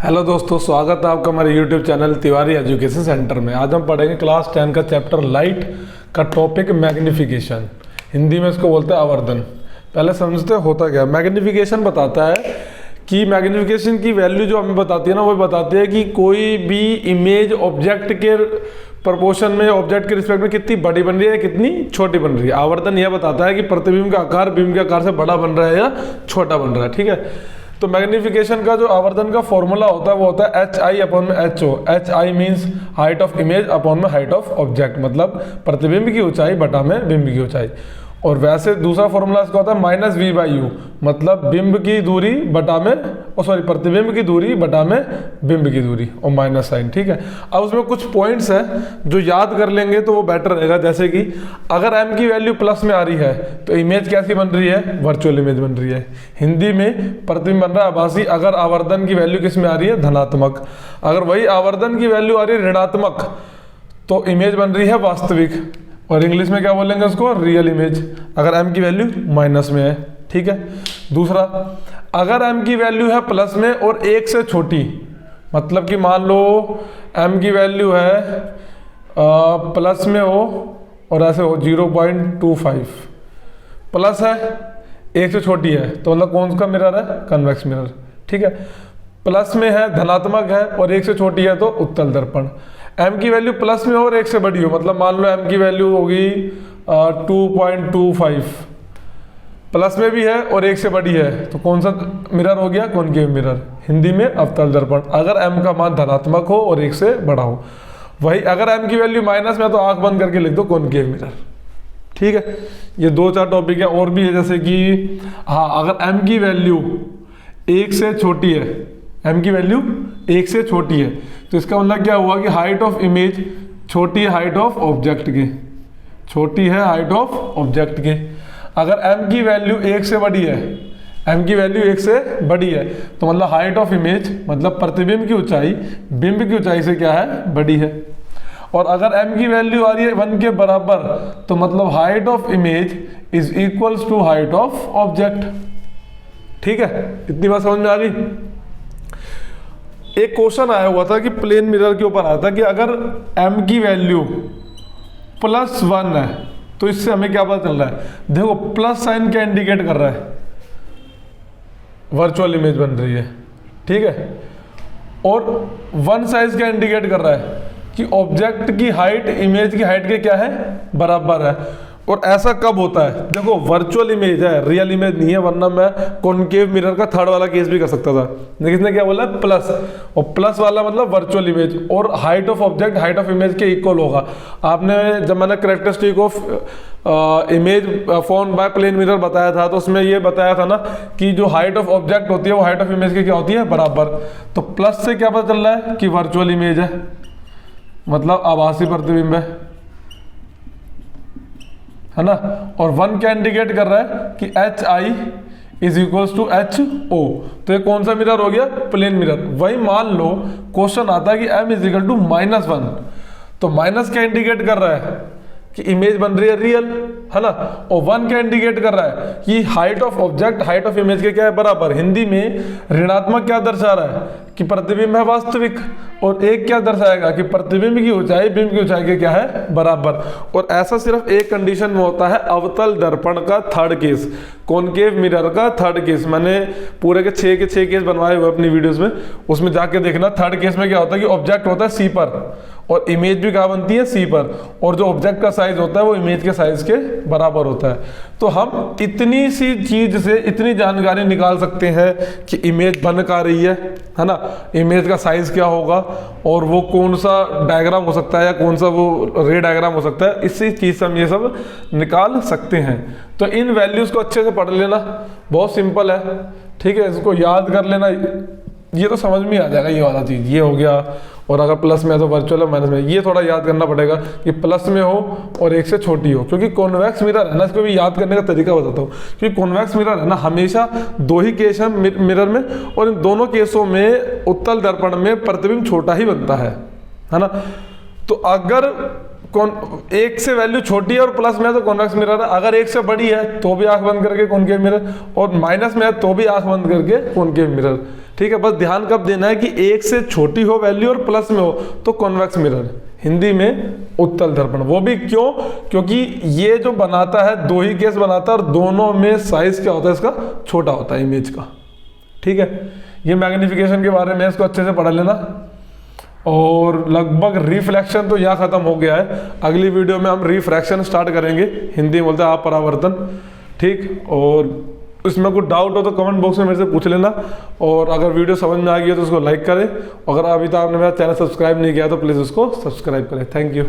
Hello दोस्तों, स्वागत है आपका हमारे YouTube channel Tiwari education centre में। आज हम पढ़ेंगे क्लास 10 का चैप्टर लाइट का टॉपिक मैग्निफिकेशन। हिंदी में इसको बोलते हैं आवर्धन। पहले समझते होता क्या। मैग्निफिकेशन बताता है कि मैग्निफिकेशन की वैल्यू जो हमें बताती है ना, वो बताती है कि कोई भी इमेज ऑब्जेक्ट के प्रपोर्शन में, ऑब्जेक्ट के रिस्पेक्ट में कितनी बड़ी बन रही है, कितनी छोटी बन रही है। आवर्धन यह बताता है कि प्रतिबिंब का आकार बिंब के आकार से बड़ा बन रहा है या छोटा बन रहा है। ठीक है, तो मैग्निफिकेशन का जो आवर्धन का फॉर्मूला होता है वो होता है एच आई अपॉन में H O. H I means height of image upon में हाइट ऑफ ऑब्जेक्ट, मतलब प्रतिबिंब की ऊंचाई बटा में बिंब की ऊंचाई। और वैसे दूसरा फॉर्मूला इसका होता है माइनस वी बाई यू, मतलब बिंब की दूरी बटा में प्रतिबिंब की दूरी बटा में बिंब की दूरी और माइनस साइन। ठीक है, अब उसमें कुछ पॉइंट्स हैं जो याद कर लेंगे तो वो बेटर रहेगा। जैसे कि अगर m की वैल्यू प्लस में आ रही है तो इमेज कैसी बन रही है, वर्चुअल इमेज बन रही है। हिंदी में प्रतिबिंब बन रहा है आभासी। अगर आवर्धन की वैल्यू किस में आ रही है, धनात्मक। अगर वही आवर्धन की वैल्यू आ रही है ऋणात्मक तो इमेज बन रही है वास्तविक, और इंग्लिश में क्या बोलेंगे उसको, रियल इमेज, अगर m की वैल्यू माइनस में है। ठीक है, दूसरा अगर m की वैल्यू है प्लस में और 1 से छोटी, मतलब कि मान लो m की वैल्यू है प्लस में हो और ऐसे हो 0.25, प्लस है 1 से छोटी है तो मतलब कौन सा मिरर है, कन्वेक्स मिरर। ठीक है, प्लस में है, धनात्मक है और 1 से छोटी है तो उत्तल दर्पण। m की वैल्यू प्लस में और 1 से बड़ी हो, मतलब मान लो m की वैल्यू होगी 2.25, प्लस में भी है और 1 से बड़ी है तो कौन सा मिरर हो गया, कॉनकेव मिरर, हिंदी में अवतल दर्पण। अगर m का मान धनात्मक हो और 1 से बड़ा हो। वही अगर m की वैल्यू माइनस में है तो आंख बंद करके लिख दो कॉनकेव मिरर। ठीक है, ये 2-4 टॉपिक है और भी है। जैसे कि हाँ, अगर m की वैल्यू 1 से छोटी है, m की वैल्यू 1 से छोटी है तो इसका मतलब क्या हुआ कि हाइट ऑफ इमेज छोटी है हाइट ऑफ ऑब्जेक्ट के, छोटी है हाइट ऑफ ऑब्जेक्ट के। अगर m की वैल्यू 1 से बड़ी है, m की वैल्यू 1 से बड़ी है तो मतलब हाइट ऑफ इमेज, मतलब प्रतिबिंब की ऊंचाई बिंब की ऊंचाई से क्या है, बड़ी है। और अगर m की वैल्यू आ रही है 1 के बराबर तो मतलब height of image is equals to height of object. ठीक है, इतनी बात समझ में आ गई। एक क्वेश्चन आया हुआ था कि प्लेन मिरर के ऊपर आया था कि अगर m की वैल्यू +1 है तो इससे हमें क्या पता चल रहा है। देखो प्लस साइन क्या इंडिकेट कर रहा है, वर्चुअल इमेज बन रही है। ठीक है, और 1 साइज क्या इंडिकेट कर रहा है कि ऑब्जेक्ट की हाइट इमेज की हाइट के क्या है, बराबर है। और ऐसा कब होता है, देखो वर्चुअल इमेज है, रियल इमेज नहीं है, वरना मैं कॉनकेव मिरर का थर्ड वाला केस भी कर सकता था। लेकिन इसने क्या बोला, प्लस, और प्लस वाला मतलब वर्चुअल इमेज, और height of object height of image के इक्वल होगा। आपने जब मैंने characteristic of image formed by plane mirror बताया था तो उसमें ये बताया था ना कि जो हाइट ऑफ ऑब्जेक्ट होती है वो हाइट ऑफ इमेज की क्या होती है, बराबर। तो प्लस से क्या पता चल रहा है कि वर्चुअल इमेज है, मतलब आभासी प्रतिबिंब है ना। और 1 क्या इंडिकेट कर रहा है कि H I is equals to H O, तो ये कौन सा मिरर हो गया, प्लेन मिरर। वही मान लो क्वेश्चन आता है कि m इज इक्वल टू -1, तो माइनस क्या इंडिकेट कर रहा है कि इमेज बन रही है रियल, है ना। और 1 क्या इंडिकेट कर रहा है कि height of object height of image के क्या है, बराबर। हिंदी में ऋणात्मक क्या दर्शा रहा है कि प्रतिबिंब है वास्तविक, और 1 क्या दर्शाएगा कि प्रतिबिंब की ऊंचाई बिंब की ऊंचाई के क्या है, बराबर। और ऐसा सिर्फ एक कंडीशन में होता है, अवतल दर्पण का थर्ड केस, कॉनकेव मिरर का थर्ड केस। मैंने पूरे के 6 केस बनवाए हुए अपनी वीडियोस में, उसमें जाके देखना। थर्ड केस में क्या होता है कि ऑब्जेक्ट होता है सी पर और इमेज भी कहाँ बनती है, सी पर, और जो ऑब्जेक्ट का साइज होता है वो इमेज के साइज के बराबर होता है। तो हम इतनी सी चीज से इतनी जानकारी निकाल सकते हैं कि इमेज बन का रही है ना, इमेज का साइज क्या होगा और वो कौन सा डायग्राम हो सकता है या कौन सा वो रे डायग्राम हो सकता है। इसी चीज से हम ये सब निकाल सकते हैं। तो इन वैल्यूज को अच्छे से पढ़ लेना, बहुत सिंपल है। ठीक है, इसको याद कर लेना, ये तो समझ में आ जाएगा। ये वाला चीज़ ये हो गया, और अगर प्लस में है तो वर्चुअल है, माइनस में, ये थोड़ा याद करना पड़ेगा कि प्लस में हो और 1 से छोटी हो। क्योंकि कॉन्वेक्स मिरर है ना, इसको भी याद करने का तरीका बताता हूँ। क्योंकि कॉन्वेक्स मिरर है ना, हमेशा 2 ही केस है मिरर में, और इन दोनों केसों में उत्तल दर्पण में प्रतिबिंब छोटा ही बनता है ना। तो अगर कौन एक से वैल्यू छोटी है और प्लस में है तो कॉन्वेक्स मिरर है, अगर एक से बड़ी है तो भी आंख बंद करके कॉनकेव मिरर, और माइनस में है तो भी आंख बंद करके कॉनकेव मिरर। ठीक है, बस ध्यान कब देना है कि एक से छोटी हो वैल्यू और प्लस में हो तो कॉन्वेक्स मिरर, हिंदी में उत्तल दर्पण। वो भी क्यों? क्योंकि ये जो बनाता है दो ही केस बनाता है और दोनों में साइज क्या होता है इसका, छोटा होता है इमेज का। ठीक है, ये मैग्नीफिकेशन के बारे में, इसको अच्छे से पढ़ लेना। और लगभग रिफ्लेक्शन तो यहाँ खत्म हो गया है, अगली वीडियो में हम रिफ्रैक्शन स्टार्ट करेंगे, हिंदी में बोलते हैं अपरावर्तन। ठीक, और इसमें कुछ डाउट हो तो कमेंट बॉक्स में मेरे से पूछ लेना, और अगर वीडियो समझ में आ गई है तो उसको लाइक करें, अगर अभी तक आपने मेरा चैनल सब्सक्राइब नहीं किया तो प्लीज़ उसको सब्सक्राइब करें। Thank you.